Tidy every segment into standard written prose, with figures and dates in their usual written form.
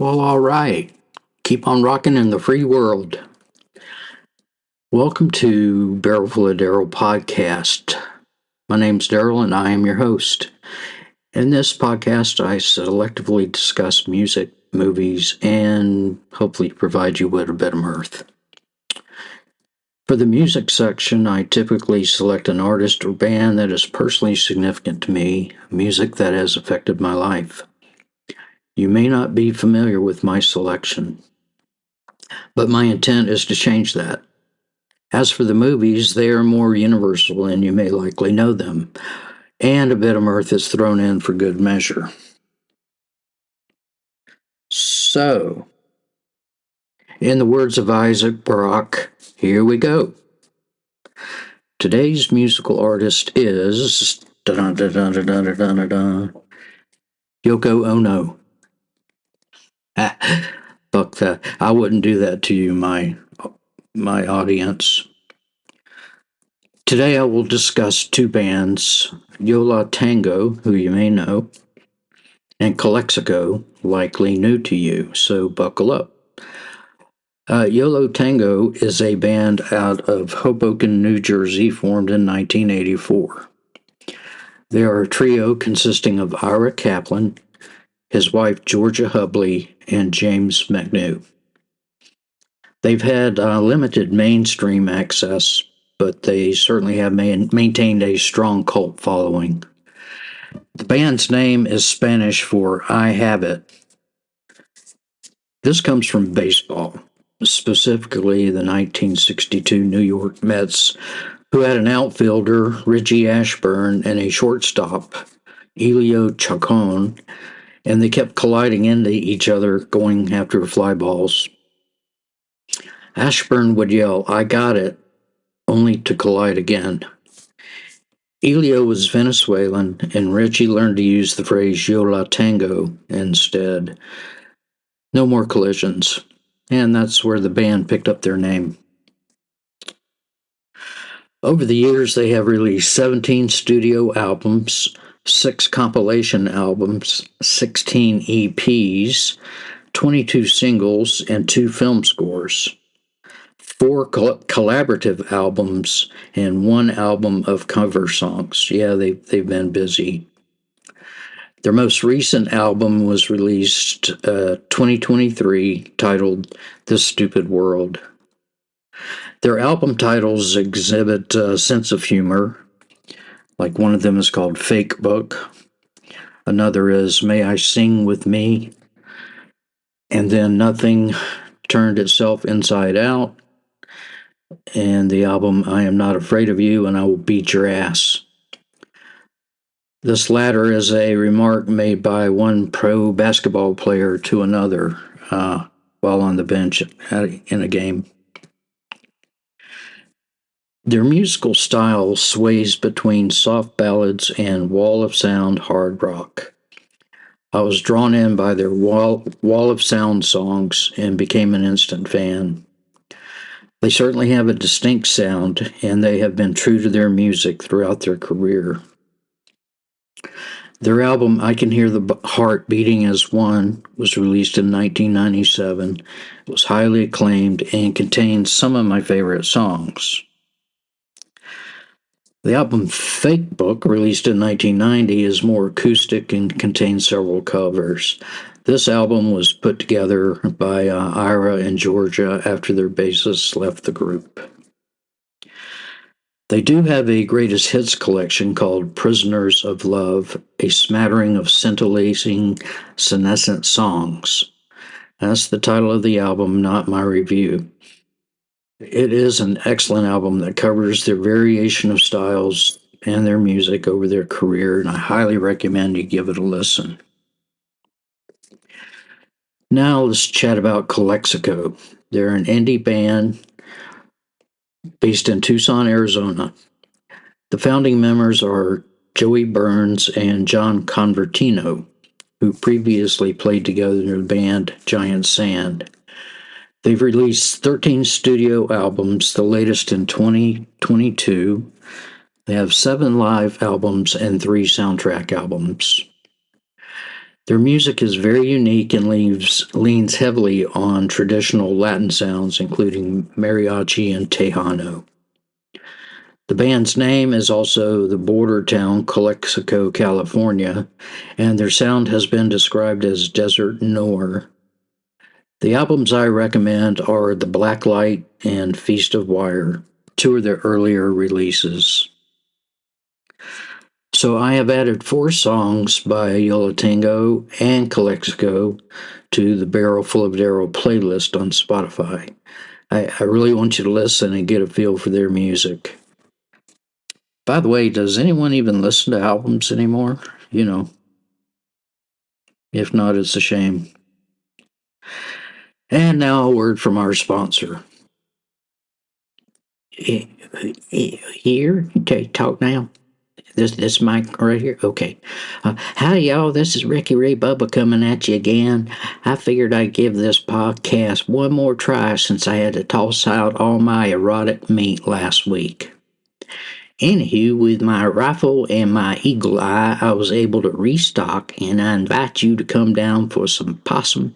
Well, all right. Keep on rocking in the free world. Welcome to Barrel Full of Daryl podcast. My name's Daryl and I am your host. In this podcast, I selectively discuss music, movies, and hopefully provide you with a bit of mirth. For the music section, I typically select an artist or band that is personally significant to me, music that has affected my life. You may not be familiar with my selection, but my intent is to change that. As for the movies, they are more universal and you may likely know them, and a bit of mirth is thrown in for good measure. So, in the words of Isaac Barak, here we go. Today's musical artist is Yoko Ono. Fuck that. I wouldn't do that to you, my audience. Today I will discuss two bands, Yola Tango, who you may know, and Calexico, likely new to you, so buckle up. Yola Tango is a band out of Hoboken, New Jersey, formed in 1984. They are a trio consisting of Ira Kaplan, his wife Georgia Hubley, and James McNew. They've had limited mainstream access, but they certainly have maintained a strong cult following. The band's name is Spanish for I Have It. This comes from baseball, specifically the 1962 New York Mets, who had an outfielder, Richie Ashburn, and a shortstop, Elio Chacon, and they kept colliding into each other, going after fly balls. Ashburn would yell, "I got it," only to collide again. Elio was Venezuelan, and Richie learned to use the phrase Yola Tango instead. No more collisions, and that's where the band picked up their name. Over the years, they have released 17 studio albums, 6 compilation albums, 16 EPs, 22 singles, and 2 film scores. 4 collaborative albums and 1 album of cover songs. Yeah, they've been busy. Their most recent album was released 2023, titled This Stupid World. Their album titles exhibit a sense of humor. Like one of them is called Fake Book. Another is May I Sing With Me? And then Nothing Turned Itself Inside Out. And the album I Am Not Afraid of You and I Will Beat Your Ass. This latter is a remark made by one pro basketball player to another while on the bench in a game. Their musical style sways between soft ballads and wall of sound hard rock. I was drawn in by their wall of sound songs and became an instant fan. They certainly have a distinct sound, and they have been true to their music throughout their career. Their album, I Can Hear the Heart Beating as One, was released in 1997. It was highly acclaimed and contains some of my favorite songs. The album Fake Book, released in 1990, is more acoustic and contains several covers. This album was put together by Ira and Georgia after their bassist left the group. They do have a greatest hits collection called Prisoners of Love, a smattering of scintillating, senescent songs. That's the title of the album, not my review. It is an excellent album that covers their variation of styles and their music over their career, and I highly recommend you give it a listen. Now let's chat about Calexico. They're an indie band based in Tucson, Arizona. The founding members are Joey Burns and John Convertino, who previously played together in the band Giant Sand. They've released 13 studio albums, the latest in 2022. They have 7 live albums and 3 soundtrack albums. Their music is very unique and leans heavily on traditional Latin sounds, including mariachi and tejano. The band's name is also the border town Calexico, California, and their sound has been described as desert noir. The albums I recommend are The Black Light and Feast of Wire, two of their earlier releases. So I have added 4 songs by Tengo and Calexico to the Barrel Full of Darrow playlist on Spotify. I really want you to listen and get a feel for their music. By the way, does anyone even listen to albums anymore? If not, it's a shame. And now a word from our sponsor. Here? Okay, talk now. This mic right here? Okay. Hi, y'all. This is Ricky Ray Bubba coming at you again. I figured I'd give this podcast one more try since I had to toss out all my erotic meat last week. Anywho, with my rifle and my eagle eye, I was able to restock, and I invite you to come down for some possum,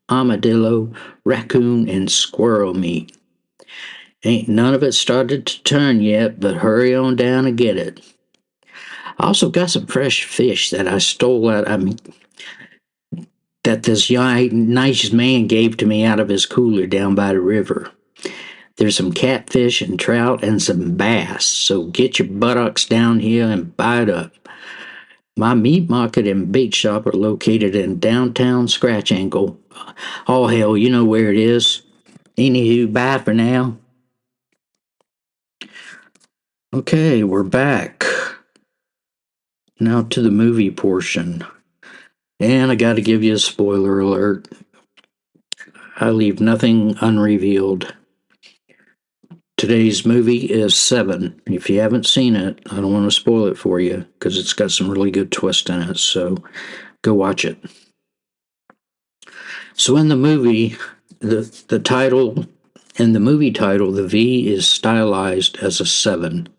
armadillo, raccoon, and squirrel meat. Ain't none of it started to turn yet, but hurry on down and get it. I also got some fresh fish that I stole that this nice man gave to me out of his cooler down by the river. There's some catfish and trout and some bass, so get your buttocks down here and buy it up. My meat market and bait shop are located in downtown Scratch Angle. Oh, hell, you know where it is. Anywho, bye for now. Okay, we're back. Now to the movie portion. And I got to give you a spoiler alert. I leave nothing unrevealed. Today's movie is Se7en. If you haven't seen it, I don't want to spoil it for you because it's got some really good twists in it. So go watch it. So in the movie, the title, in the movie title, the V is stylized as a 7.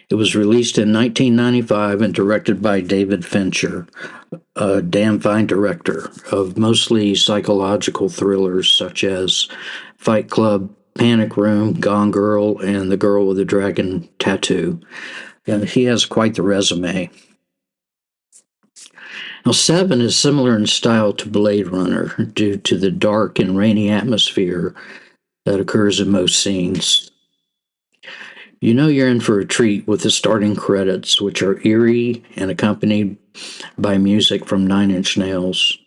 It was released in 1995 and directed by David Fincher, a damn fine director of mostly psychological thrillers such as Fight Club, Panic Room, Gone Girl, and The Girl with the Dragon Tattoo. And he has quite the resume. Now, 7 is similar in style to Blade Runner due to the dark and rainy atmosphere that occurs in most scenes. You know you're in for a treat with the starting credits, which are eerie and accompanied by music from Nine Inch Nails.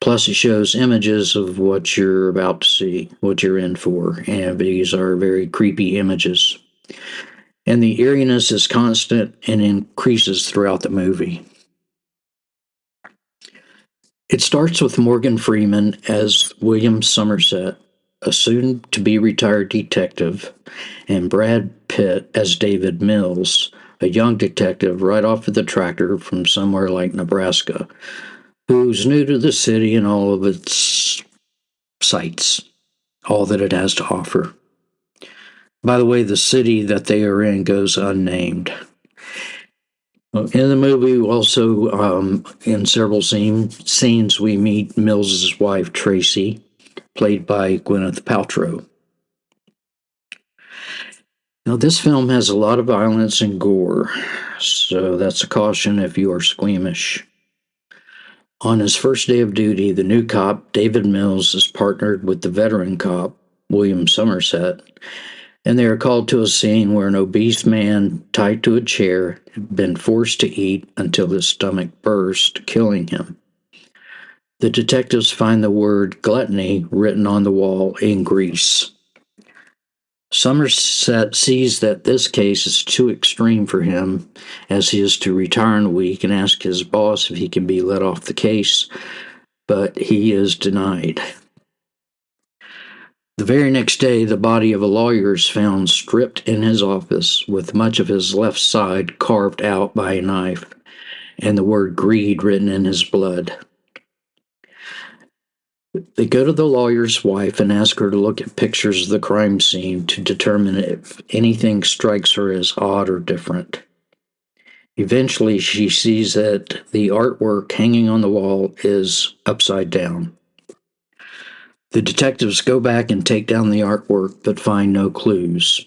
Plus, it shows images of what you're about to see, what you're in for, and these are very creepy images. And the eeriness is constant and increases throughout the movie. It starts with Morgan Freeman as William Somerset, a soon-to-be retired detective, and Brad Pitt as David Mills, a young detective right off of the tractor from somewhere like Nebraska, who's new to the city and all of its sights, all that it has to offer. By the way, the city that they are in goes unnamed. In the movie, also in several scenes, we meet Mills's wife, Tracy, played by Gwyneth Paltrow. Now, this film has a lot of violence and gore, so that's a caution if you are squeamish. On his first day of duty, the new cop, David Mills, is partnered with the veteran cop, William Somerset, and they are called to a scene where an obese man tied to a chair had been forced to eat until his stomach burst, killing him. The detectives find the word gluttony written on the wall in grease. Somerset sees that this case is too extreme for him, as he is to retire in a week, and asks his boss if he can be let off the case, but he is denied. The very next day, the body of a lawyer is found stripped in his office, with much of his left side carved out by a knife, and the word greed written in his blood. They go to the lawyer's wife and ask her to look at pictures of the crime scene to determine if anything strikes her as odd or different. Eventually, she sees that the artwork hanging on the wall is upside down. The detectives go back and take down the artwork but find no clues.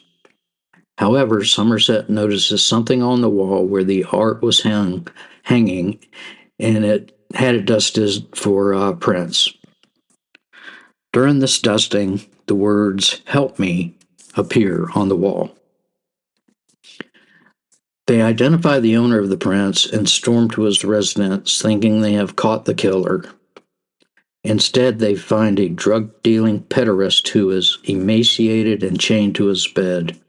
However, Somerset notices something on the wall where the art was hanging, and it had it dusted for prints. During this dusting, the words "Help me" appear on the wall. They identify the owner of the prints and storm to his residence, thinking they have caught the killer. Instead, they find a drug-dealing pederast who is emaciated and chained to his bed,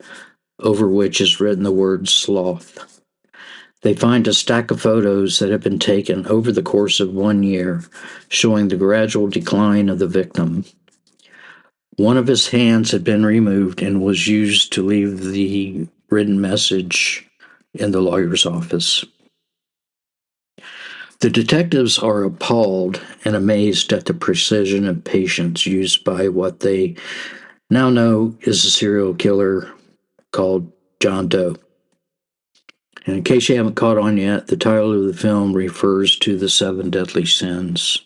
over which is written the word "sloth." They find a stack of photos that have been taken over the course of 1 year, showing the gradual decline of the victim. One of his hands had been removed and was used to leave the written message in the lawyer's office. The detectives are appalled and amazed at the precision and patience used by what they now know is a serial killer called John Doe. And in case you haven't caught on yet, the title of the film refers to the 7 deadly sins.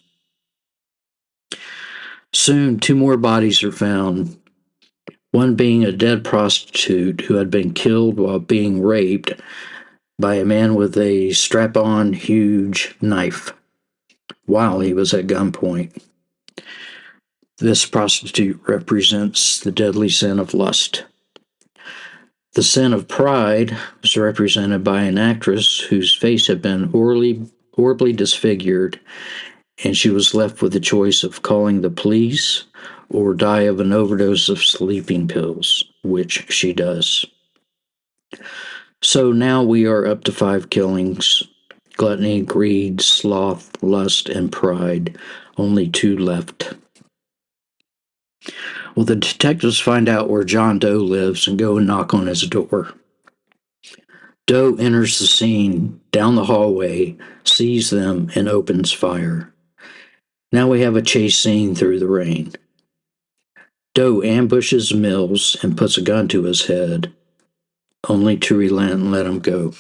Soon, 2 more bodies are found, one being a dead prostitute who had been killed while being raped by a man with a strap-on huge knife while he was at gunpoint. This prostitute represents the deadly sin of lust. The sin of pride was represented by an actress whose face had been horribly disfigured, and she was left with the choice of calling the police or die of an overdose of sleeping pills, which she does. So now we are up to 5 killings: gluttony, greed, sloth, lust, and pride. Only 2 left. Well, the detectives find out where John Doe lives and go and knock on his door. Doe enters the scene down the hallway, sees them, and opens fire. Now we have a chase scene through the rain. Doe ambushes Mills and puts a gun to his head, only to relent and let him go.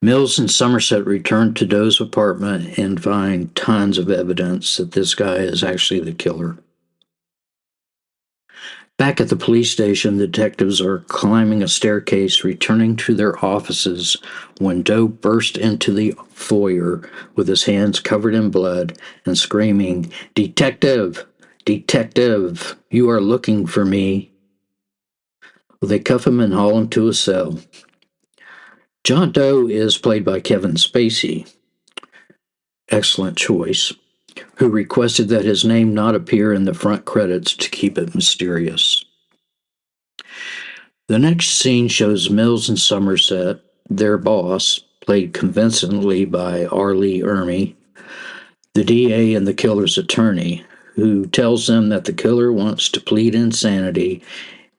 Mills and Somerset return to Doe's apartment and find tons of evidence that this guy is actually the killer. Back at the police station, the detectives are climbing a staircase, returning to their offices when Doe burst into the foyer with his hands covered in blood and screaming, "Detective! Detective! You are looking for me!" Well, they cuff him and haul him to a cell. John Doe is played by Kevin Spacey. Excellent choice. Who requested that his name not appear in the front credits to keep it mysterious. The next scene shows Mills and Somerset, their boss, played convincingly by R. Lee Ermey, the DA and the killer's attorney, who tells them that the killer wants to plead insanity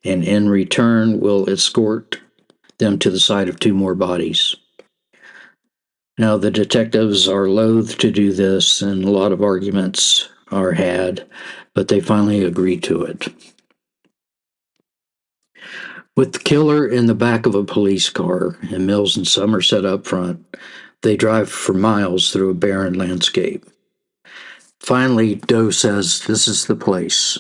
and in return will escort them to the site of 2 more bodies. Now, the detectives are loath to do this, and a lot of arguments are had, but they finally agree to it. With the killer in the back of a police car and Mills and Somerset up front, they drive for miles through a barren landscape. Finally, Doe says, "This is the place."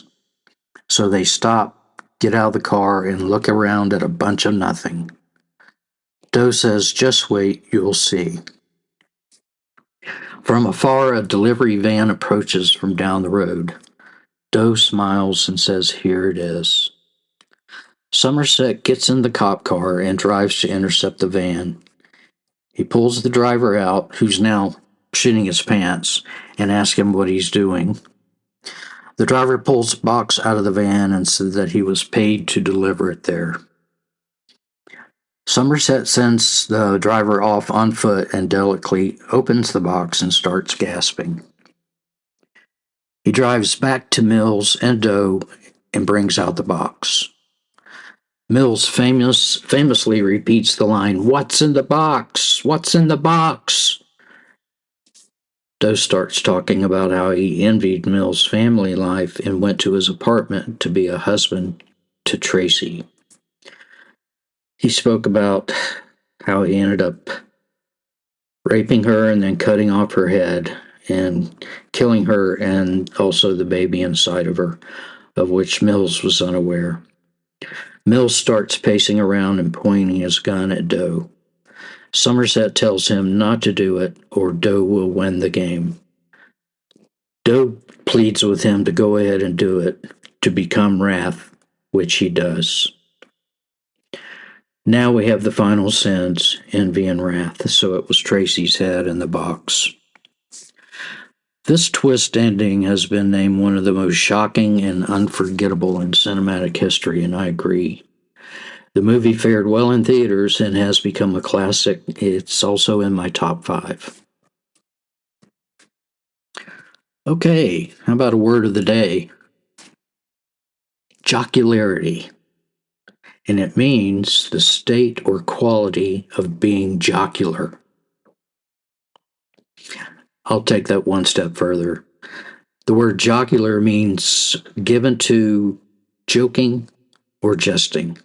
So they stop, get out of the car, and look around at a bunch of nothing. Doe says, "Just wait, you'll see." From afar, a delivery van approaches from down the road. Doe smiles and says, "Here it is." Somerset gets in the cop car and drives to intercept the van. He pulls the driver out, who's now shitting his pants, and asks him what he's doing. The driver pulls a box out of the van and said that he was paid to deliver it there. Somerset sends the driver off on foot and delicately opens the box and starts gasping. He drives back to Mills and Doe and brings out the box. Mills famously repeats the line, "What's in the box? What's in the box?" Doe starts talking about how he envied Mills' family life and went to his apartment to be a husband to Tracy. He spoke about how he ended up raping her and then cutting off her head and killing her and also the baby inside of her, of which Mills was unaware. Mills starts pacing around and pointing his gun at Doe. Somerset tells him not to do it or Doe will win the game. Doe pleads with him to go ahead and do it, to become Wrath, which he does. Now we have the final sins, envy and wrath, so it was Tracy's head in the box. This twist ending has been named one of the most shocking and unforgettable in cinematic history, and I agree. The movie fared well in theaters and has become a classic. It's also in my top 5. Okay, how about a word of the day? Jocularity. And it means the state or quality of being jocular. I'll take that one step further. The word jocular means given to joking or jesting.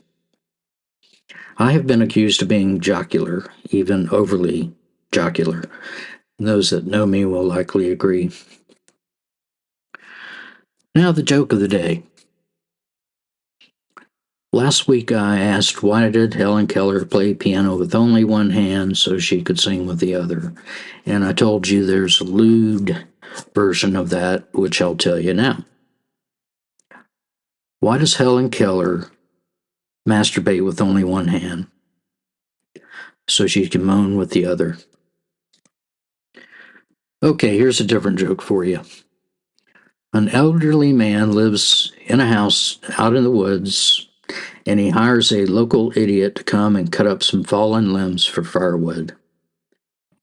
I have been accused of being jocular, even overly jocular. Those that know me will likely agree. Now, the joke of the day. Last week I asked why did Helen Keller play piano with only one hand so she could sing with the other? And I told you there's a lewd version of that, which I'll tell you now. Why does Helen Keller masturbate with only one hand? So she can moan with the other. Okay, here's a different joke for you. An elderly man lives in a house out in the woods, and he hires a local idiot to come and cut up some fallen limbs for firewood.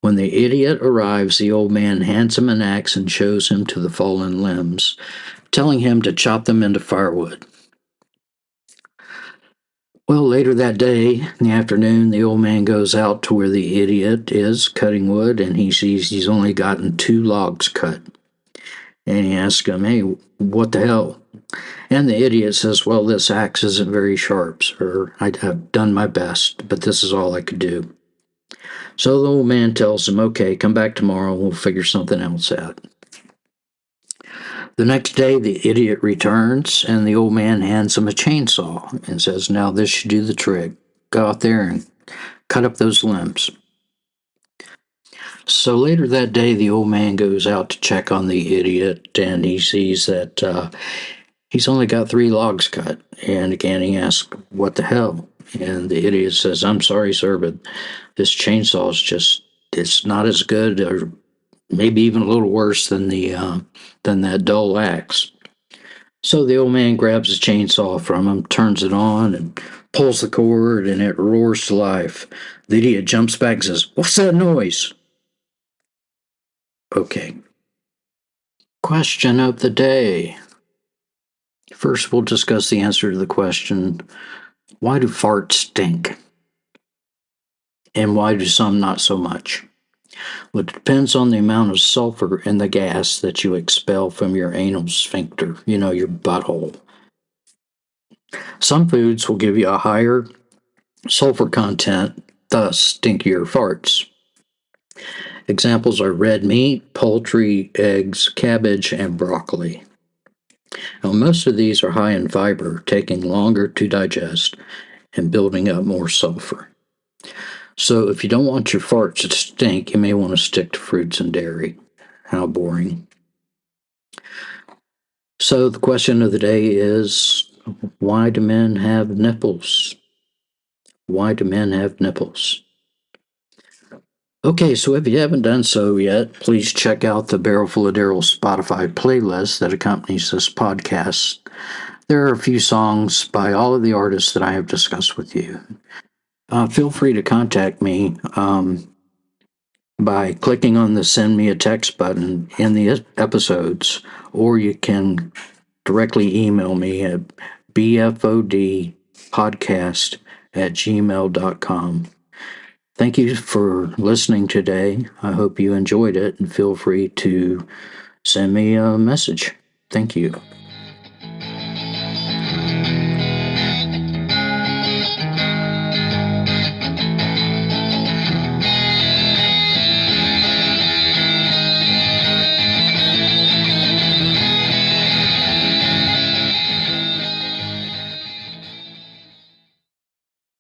When the idiot arrives, the old man hands him an axe and shows him to the fallen limbs, telling him to chop them into firewood. Well, later that day, in the afternoon, the old man goes out to where the idiot is cutting wood, and he sees he's only gotten 2 logs cut. And he asks him, hey, what the hell? And the idiot says, well, this axe isn't very sharp, sir. I've done my best, but this is all I could do. So the old man tells him, okay, come back tomorrow, we'll figure something else out. The next day, the idiot returns, and the old man hands him a chainsaw and says, now this should do the trick. Go out there and cut up those limbs. So later that day, the old man goes out to check on the idiot, and he sees that he's only got 3 logs cut. And again, he asks, what the hell? And the idiot says, I'm sorry, sir, but this chainsaw is just, it's not as good or maybe even a little worse than that dull axe. So the old man grabs the chainsaw from him, turns it on, and pulls the cord, and it roars to life. The idiot jumps back and says, what's that noise? Okay. Question of the day. First, we'll discuss the answer to the question, why do farts stink? And why do some not so much? Well, it depends on the amount of sulfur in the gas that you expel from your anal sphincter, your butthole. Some foods will give you a higher sulfur content, thus stinkier farts. Examples are red meat, poultry, eggs, cabbage, and broccoli. Now, most of these are high in fiber, taking longer to digest and building up more sulfur. So if you don't want your farts to stink, you may want to stick to fruits and dairy. How boring. So the question of the day is, why do men have nipples? Why do men have nipples? Okay, so if you haven't done so yet, please check out the Barrel Full of Daryl Spotify playlist that accompanies this podcast. There are a few songs by all of the artists that I have discussed with you. Feel free to contact me by clicking on the Send Me a Text button in the episodes, or you can directly email me at bfodpodcast@gmail.com. Thank you for listening today. I hope you enjoyed it, and feel free to send me a message. Thank you.